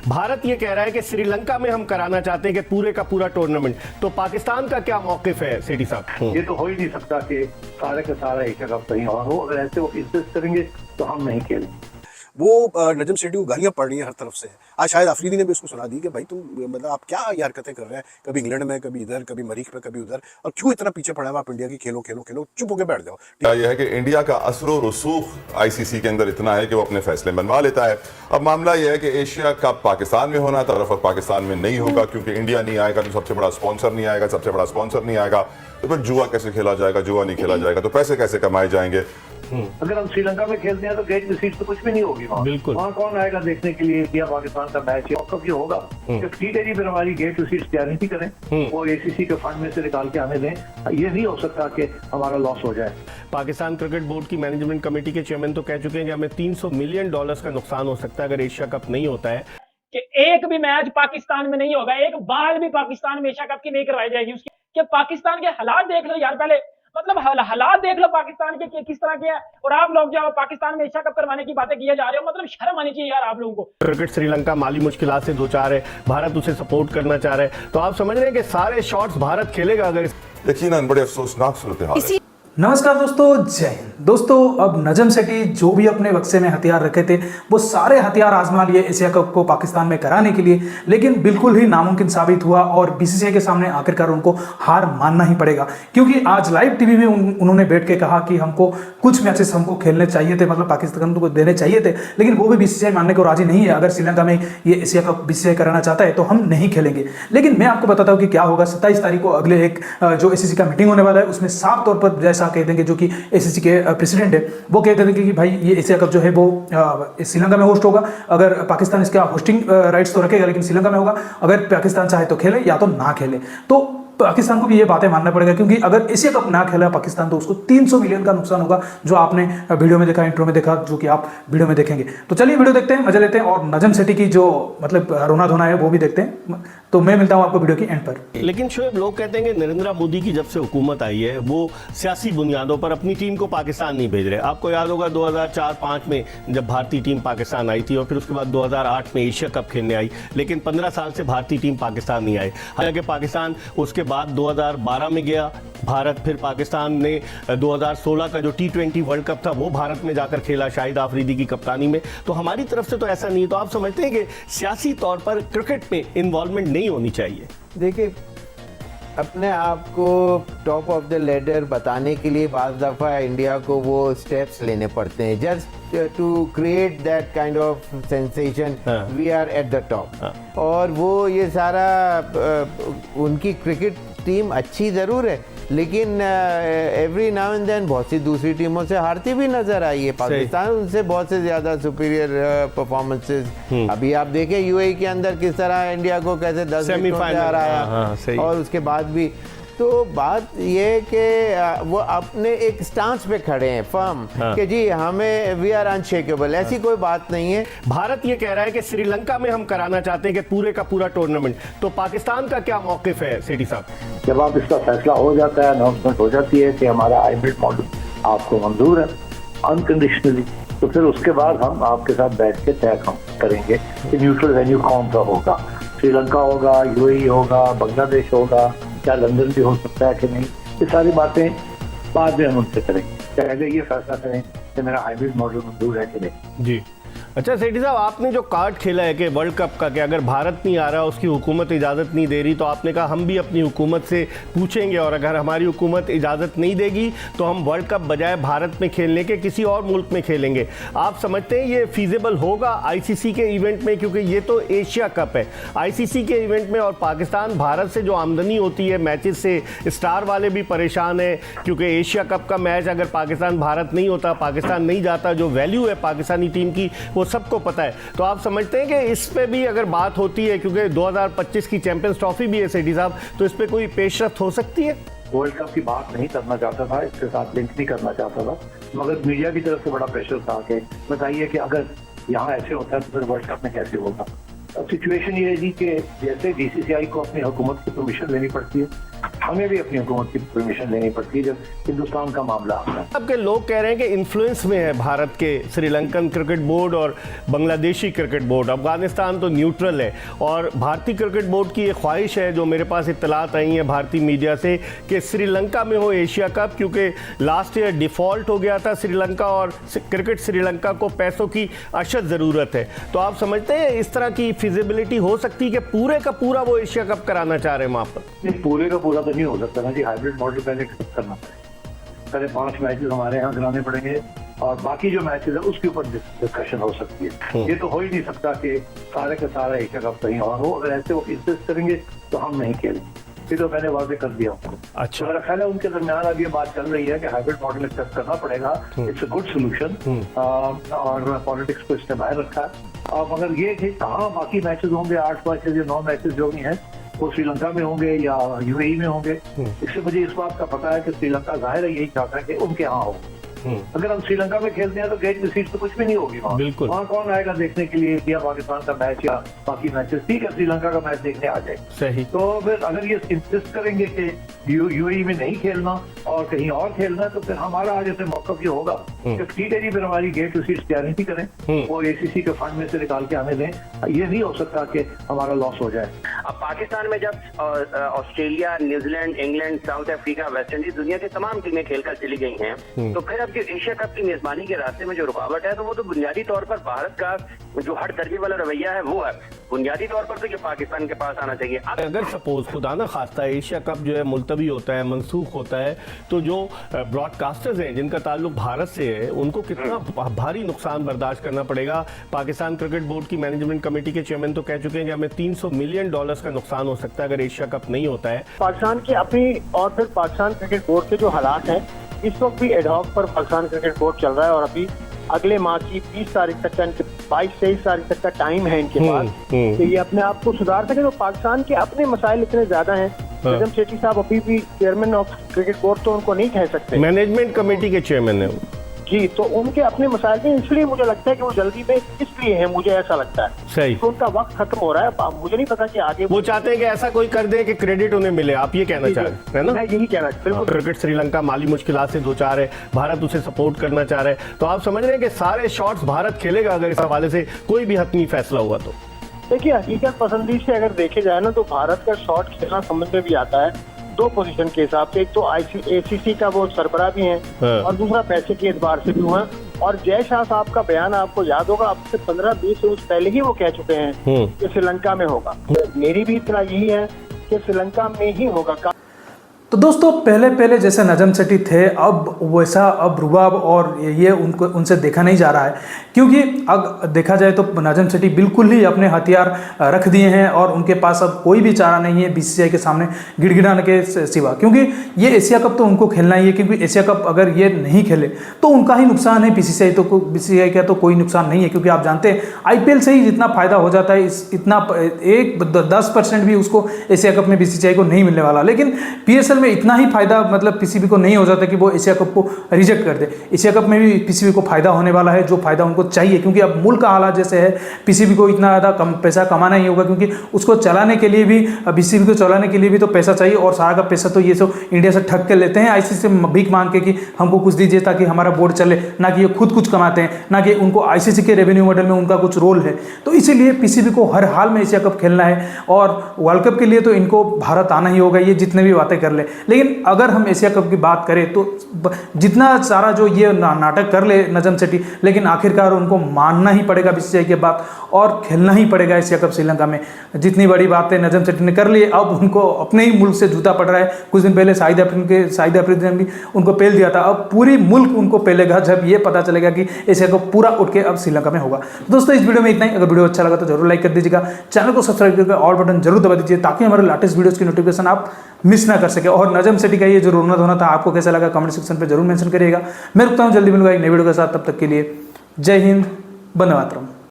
भारत ये कह रहा है कि श्रीलंका में हम कराना चाहते हैं कि पूरे का पूरा टूर्नामेंट, तो पाकिस्तान का क्या मौकिफ है सेठी साहब? ये तो हो ही नहीं सकता कि सारे का सारा एशिया कप कहीं और हो। अगर ऐसे वो इंसिस्ट करेंगे तो हम नहीं खेलेंगे। वो नजम सेठी को गालियां पड़ रही हैं हर तरफ से। आज शायद अफरीदी ने भी उसको सुना दी कि भाई तुम मतलब आप क्या ये हरकतें कर रहे हैं, कभी इंग्लैंड में, कभी इधर, कभी मरीख में, कभी उधर, और क्यों इतना पीछे पड़ा है आप इंडिया की? खेलो खेलो खेलो, चुप होकर बैठ जाओ। यह है कि इंडिया का असर रसूख आईसीसी के अंदर इतना है कि वो अपने फैसले मनवा लेता है। अब मामला यह है कि एशिया कप पाकिस्तान में होना था, और पाकिस्तान में नहीं होगा क्योंकि इंडिया नहीं आएगा तो सबसे बड़ा स्पॉन्सर नहीं आएगा, सबसे बड़ा स्पॉन्सर नहीं आएगा तो फिर जुआ कैसे खेला जाएगा, जुआ नहीं खेला जाएगा तो पैसे कैसे कमाए जाएंगे। अगर हम श्रीलंका में खेलते हैं तो गेट की सीट तो कुछ भी नहीं होगी वहाँ। बिल्कुल। वहाँ कौन आएगा देखने के लिए इंडिया पाकिस्तान का मैच? कब ये होगा जब T20 पर हमारी गेट की सीट तैयार नहीं करें, वो ACC के फंड में से निकाल के आने दें। ये नहीं हो सकता कि हमारा लॉस हो जाए। पाकिस्तान क्रिकेट बोर्ड की मैनेजमेंट कमेटी के चेयरमैन तो कह चुके हैं कि हमें $300 मिलियन का नुकसान हो सकता है अगर एशिया कप नहीं होता है। कि एक भी मैच पाकिस्तान में नहीं होगा, एक बाल भी पाकिस्तान में एशिया कप की नहीं करवाई जाएगी। उसकी कि पाकिस्तान के हालात देख लो यार, पहले मतलब हालात देख लो पाकिस्तान के किस तरह के हैं, और आप लोग जो पाकिस्तान में एशिया कप करवाने की बातें किए जा रहे हो, मतलब शर्म आनी चाहिए यार आप लोगों को। क्रिकेट श्रीलंका माली मुश्किलात से दो चार है, भारत उसे सपोर्ट करना चाह रहा है, तो आप समझ रहे हैं कि सारे शॉट्स भारत खेलेगा अगर यकीनन बड़े अफसोसनाक सूरत हाल है। नमस्कार दोस्तों, जय हिंद। दोस्तों, अब नजम सेठी जो भी अपने बक्से में हथियार रखे थे वो सारे हथियार आजमा लिए एशिया कप को पाकिस्तान में कराने के लिए, लेकिन बिल्कुल ही नामुमकिन साबित हुआ और BCCI के सामने आखिरकार उनको हार मानना ही पड़ेगा। क्योंकि आज लाइव टीवी में उन्होंने बैठ के कहा कि हमको कुछ मैचेस हमको खेलने चाहिए थे, मतलब पाकिस्तान को देने चाहिए थे, लेकिन वो भी BCCI मानने को राजी नहीं है। अगर श्रीलंका में ये एशिया कप BCCI कराना चाहता है तो हम नहीं खेलेंगे। लेकिन मैं आपको बताता हूँ कि क्या होगा 27 तारीख को अगले एक जो ACC का मीटिंग होने वाला है, उसमें साफ तौर पर जैसा कह देंगे, जो कि ACC के प्रेसिडेंट है वो कहते थे कि भाई ये एशिया कप जो है वो श्रीलंका में होस्ट होगा। अगर पाकिस्तान इसका होस्टिंग राइट्स तो रखेगा, लेकिन श्रीलंका में होगा। अगर पाकिस्तान चाहे तो खेले या तो ना खेले। तो पाकिस्तान को भी ये बातें मानना पड़ेगा, क्योंकि अगर एशिया कप ना खेला पाकिस्तान तो उसको 300 मिलियन का नुकसान होगा, जो आपने वीडियो में देखा, इंट्रो में देखा, जो कि आप वीडियो में देखेंगे। तो चलिए वीडियो देखते हैं, मजा लेते हैं, और नजम सेठी की जो मतलब रोना धोना है वो भी देखते हैं। तो मैं मिलता हूं आपको वीडियो की एंड पर। लेकिन शोएब, लोग कहते हैं कि नरेंद्र मोदी की जब से हुकूमत आई है वो सियासी बुनियादों पर अपनी टीम को पाकिस्तान नहीं भेज रहे। आपको याद होगा 2004-05 में जब भारतीय टीम पाकिस्तान आई थी, और फिर उसके बाद 2008 में एशिया कप खेलने आई, लेकिन 15 साल से भारतीय टीम पाकिस्तान नहीं आई। हालांकि पाकिस्तान उसके बाद 2012 में गया भारत, फिर पाकिस्तान ने 2016 का जो T20 वर्ल्ड कप था वो भारत में जाकर खेला शाहिद आफरीदी की कप्तानी में। तो हमारी तरफ से तो ऐसा नहीं है। तो आप समझते हैं कि सियासी तौर पर क्रिकेट में इन्वॉल्वमेंट नहीं होनी चाहिए? देखिए, अपने आप को टॉप ऑफ द लेडर बताने के लिए बाज़ दफ़ा इंडिया को वो स्टेप्स लेने पड़ते हैं, just to create that kind of sensation, we are at the top. और वो ये सारा उनकी क्रिकेट टीम अच्छी ज़रूर है, लेकिन एवरी नाउ एंड देन बहुत सी दूसरी टीमों से हारती भी नजर आई है। पाकिस्तान उनसे बहुत से ज्यादा सुपीरियर परफॉर्मेंसेस। अभी आप देखें UAE के अंदर किस तरह इंडिया को कैसे 10 विकेटों से हराया, और उसके बाद भी। तो बात ये कि वो अपने एक स्टांस पे खड़े हैं फर्म, कि जी हमें वी आर अनशेकेबल, ऐसी कोई बात नहीं है। भारत ये कह रहा है कि श्रीलंका में हम कराना चाहते हैं कि पूरे का पूरा टूर्नामेंट, तो पाकिस्तान का क्या मौकिफ है सेठी साहब? जब आप इसका फैसला हो जाता है, अनाउंसमेंट हो जाती है कि हमारा हाइब्रिड मॉडल आपको मंजूर है अनकंडीशनली, तो फिर उसके बाद हम आपके साथ बैठ के तय करेंगे कि न्यूट्रल वेन्यू कौन सा होगा। श्रीलंका होगा, UAE होगा, बांग्लादेश होगा, क्या लंदन भी हो सकता है कि नहीं, ये सारी बातें बाद में हम उनसे करेंगे। पहले ये फैसला करें कि मेरा हाइब्रिड मॉडल मंजूर है कि नहीं। जी अच्छा सेठी साहब, आपने जो कार्ड खेला है कि वर्ल्ड कप का, कि अगर भारत नहीं आ रहा, उसकी हुकूमत इजाज़त नहीं दे रही, तो आपने कहा हम भी अपनी हुकूमत से पूछेंगे, और अगर हमारी हुकूमत इजाज़त नहीं देगी तो हम वर्ल्ड कप बजाय भारत में खेलने के किसी और मुल्क में खेलेंगे। आप समझते हैं ये फीजिबल होगा ICC के इवेंट में? क्योंकि ये तो एशिया कप है, ICC के इवेंट में, और पाकिस्तान भारत से जो आमदनी होती है मैचेस से, स्टार वाले भी परेशान है, क्योंकि एशिया कप का मैच अगर पाकिस्तान भारत नहीं होता, पाकिस्तान नहीं जाता, जो वैल्यू है पाकिस्तानी टीम की वो सबको पता है। तो आप समझते हैं कि इस पे भी अगर बात होती है, क्योंकि 2025 की चैंपियंस ट्रॉफी भी है सेठी साहब, तो इस पे कोई पेशरफ्त हो सकती है? वर्ल्ड कप की बात नहीं करना चाहता था, इसके साथ लिंक नहीं करना चाहता था, मगर मीडिया की तरफ से बड़ा प्रेशर था कि बताइए कि अगर यहाँ ऐसे होता है तो फिर वर्ल्ड कप में कैसे होगा। अब सिचुएशन ये है जी कि जैसे BCCI को अपनी हुकूमत की परमिशन लेनी पड़ती है, हमें भी अपनी हुकूमत की परमिशन लेनी पड़ती है जब हिंदुस्तान का मामला आता है। आपके लोग कह रहे हैं कि इन्फ्लुएंस में है भारत के श्रीलंकन क्रिकेट बोर्ड और बांग्लादेशी क्रिकेट बोर्ड। अफगानिस्तान तो न्यूट्रल है और भारतीय क्रिकेट बोर्ड की ये ख्वाहिश है, जो मेरे पास इत्तलात आई हैं भारतीय मीडिया से, कि श्रीलंका में हो एशिया कप, क्योंकि लास्ट ईयर डिफ़ॉल्ट हो गया था श्रीलंका और क्रिकेट श्रीलंका को पैसों की अशद ज़रूरत है। तो आप समझते हैं इस तरह की फिजिबिलिटी हो सकती है कि पूरे का पूरा वो एशिया कप कराना चाह रहे हैं वहाँ पर? नहीं, पूरे का पूरा तो नहीं हो सकता ना जी, हाइब्रिड मॉडल पहले एक्सेप्ट करना पड़ेगा। पहले 5 मैचेस हमारे यहाँ कराने पड़ेंगे और बाकी जो मैचेस है उसके ऊपर डिस्कशन हो सकती है। ये तो हो ही नहीं सकता कि सारे का सारा एशिया कप कहीं और हो। अगर ऐसे वो इंसिस्ट करेंगे तो हम नहीं खेलेंगे, ये तो मैंने वादे कर दिया हूँ। अच्छा, मेरा ख्याल है उनके दरमियान अब ये बात चल रही है कि हाइब्रिड मॉडल एक्सेप्ट करना पड़ेगा। इट्स अ गुड सोल्यूशन और पॉलिटिक्स को इसने बाहर रखा है। अब अगर ये कि कहाँ बाकी मैचेस होंगे, 8 मैचेस या 9 मैचेस जो भी हैं वो श्रीलंका में होंगे या यूएई में होंगे, इससे मुझे इस बात का पता है कि श्रीलंका जाहिर है यही चाहता है कि उनके यहाँ हो। अगर हम श्रीलंका में खेलते हैं तो गेट सीट तो कुछ भी नहीं होगी वहाँ। बिल्कुल। वहाँ कौन आएगा देखने के लिए इंडिया पाकिस्तान का मैच या बाकी मैचेस? ठीक है, श्रीलंका का मैच देखने आ जाए। सही। तो फिर अगर ये इंसिस्ट करेंगे कि यूएई में नहीं खेलना और कहीं और खेलना है, तो फिर हमारा आज ऐसे मौका ये होगा कि ठीक है जी, फिर हमारी गेट टू सीट्स गारंटी करें और एसीसी के फंड में से निकाल के हमें दें। ये नहीं हो सकता कि हमारा लॉस हो जाए। अब पाकिस्तान में जब Australia, New Zealand, England, south Africa, West Indies, दुनिया की तमाम टीमें खेलकर चली गई हैं, तो फिर अब जो एशिया कप की मेजबानी के रास्ते में जो रुकावट है, तो वो तो बुनियादी तौर पर भारत का जो हर दर्जे वाला रवैया है वो है। बुनियादी तौर पर तो ये पाकिस्तान के पास आना चाहिए। अगर सपोज खुदा ना खास्ता एशिया कप जो है मुलतवी होता है, मनसूख होता है, तो जो ब्रॉडकास्टर्स हैं जिनका ताल्लुक भारत से है, उनको कितना भारी नुकसान बर्दाश्त करना पड़ेगा। पाकिस्तान क्रिकेट बोर्ड की मैनेजमेंट कमेटी के चेयरमैन तो कह चुके हैं कि हमें $300 मिलियन का नुकसान हो सकता है अगर एशिया कप नहीं होता है। पाकिस्तान की अपनी और फिर पाकिस्तान क्रिकेट बोर्ड के जो हालात हैं, इस वक्त भी एडहॉक पर पाकिस्तान क्रिकेट बोर्ड चल रहा है और अभी अगले माह की 20 तारीख तक का, 22-23 तारीख तक का टाइम है इनके पास कि ये अपने आप को सुधार सके। तो पाकिस्तान के अपने मसाइल इतने ज्यादा हैं। नजम सेठी साहब अभी भी चेयरमैन ऑफ क्रिकेट बोर्ड तो उनको नहीं कह सकते, मैनेजमेंट कमेटी के चेयरमैन है जी। तो उनके अपने मसाइल में, इसलिए मुझे लगता है कि वो जल्दी में इसलिए है, मुझे ऐसा लगता है। सही। तो उनका वक्त खत्म हो रहा है। मुझे नहीं पता कि आगे वो चाहते हैं कि ऐसा कोई कर दे कि क्रेडिट उन्हें मिले। आप ये कहना चाह रहे हैं ना? मैं यही कहना बिल्कुल। क्रिकेट श्रीलंका माली मुश्किलात से दो चार है, भारत उसे सपोर्ट करना चाह रहा है, तो आप समझ रहे हैं कि सारे शॉट्स भारत खेलेगा अगर इस हवाले से कोई भी हतमी फैसला हुआ तो? देखिए, हकीकत पसंदी से अगर देखे जाए ना, तो भारत का शॉट खेलना समझ में भी आता है 2 पोजीशन के हिसाब से। एक तो ACC का वो सरबराह भी हैं और दूसरा पैसे के एतबार से भी हुआ। और जय शाह साहब का बयान आपको याद होगा, अब से 15-20 रोज पहले ही वो कह चुके हैं कि श्रीलंका में होगा। मेरी भी इतना यही है कि श्रीलंका में ही होगा। तो दोस्तों, पहले जैसे नजम सेठी थे, अब वैसा अब रुबाब और ये उनको उनसे देखा नहीं जा रहा है, क्योंकि अब देखा जाए तो नजम सेठी बिल्कुल ही अपने हथियार रख दिए हैं और उनके पास अब कोई भी चारा नहीं है बीसीसीआई के सामने गिड़गिड़ाने के सिवा। क्योंकि ये एशिया कप तो उनको खेलना ही है, क्योंकि एशिया कप अगर ये नहीं खेले तो उनका ही नुकसान है। बीसीसीआई का तो कोई नुकसान नहीं है, क्योंकि आप जानते हैं IPL से ही जितना फायदा हो जाता है, इतना 10% भी उसको एशिया कप में बीसीसीआई को नहीं मिलने वाला। लेकिन PSL में इतना ही फायदा मतलब पीसीबी को नहीं हो जाता कि वो एशिया कप को रिजेक्ट कर दे। एशिया कप में भी पीसीबी को फायदा होने वाला है, जो फायदा उनको चाहिए, क्योंकि अब मुल्क का हालात जैसे है, पीसीबी को इतना ज़्यादा कम पैसा कमाना ही होगा, क्योंकि उसको चलाने के लिए भी, पीसीबी को चलाने के लिए भी तो पैसा चाहिए, और सारा का पैसा तो ये सब इंडिया से ठग के लेते हैं ICC से भीख मांग के कि हमको कुछ दीजिए ताकि हमारा बोर्ड चले, ना कि ये खुद कुछ कमाते हैं, ना कि उनको ICC के रेवेन्यू मॉडल में उनका कुछ रोल है। तो इसीलिए पीसीबी को हर हाल में एशिया कप खेलना है, और वर्ल्ड कप के लिए तो इनको भारत आना ही होगा, ये जितने भी बातें कर ले। लेकिन अगर हम एशिया कप की बात करें तो जितना सारा जो ये नाटक कर ले नजम सेठी, लेकिन आखिरकार उनको मानना ही पड़ेगा बीसीसीआई की बात और खेलना ही पड़ेगा एशिया कप श्रीलंका में। जितनी बड़ी बातें नजम सेठी ने कर ली, अब उनको अपने ही मुल्क से जूता पड़ रहा है। कुछ दिन पहले शाहिद अफरीदी ने भी उनको पेल दिया था, अब पूरी मुल्क उनको पेलेगा जब ये पता चलेगा कि एशिया कप पूरा उठ के अब श्रीलंका में होगा। दोस्तों, इस वीडियो में इतना ही। अगर वीडियो अच्छा लगा तो जरूर लाइक कर दीजिएगा, चैनल को सब्सक्राइब करके ऑल बटन जरूर दबा दीजिए, ताकि हमारे लेटेस्ट वीडियोस की नोटिफिकेशन आप मिस ना कर सके। और नजम सेठी का ये जो रोना धोना था, आपको कैसा लगा कमेंट सेक्शन पे जरूर मेंशन करिएगा। मैं रुकता हूँ, जल्दी मिलूंगा एक नई वीडियो के साथ। तब तक के लिए जय हिंद, वंदे मातरम।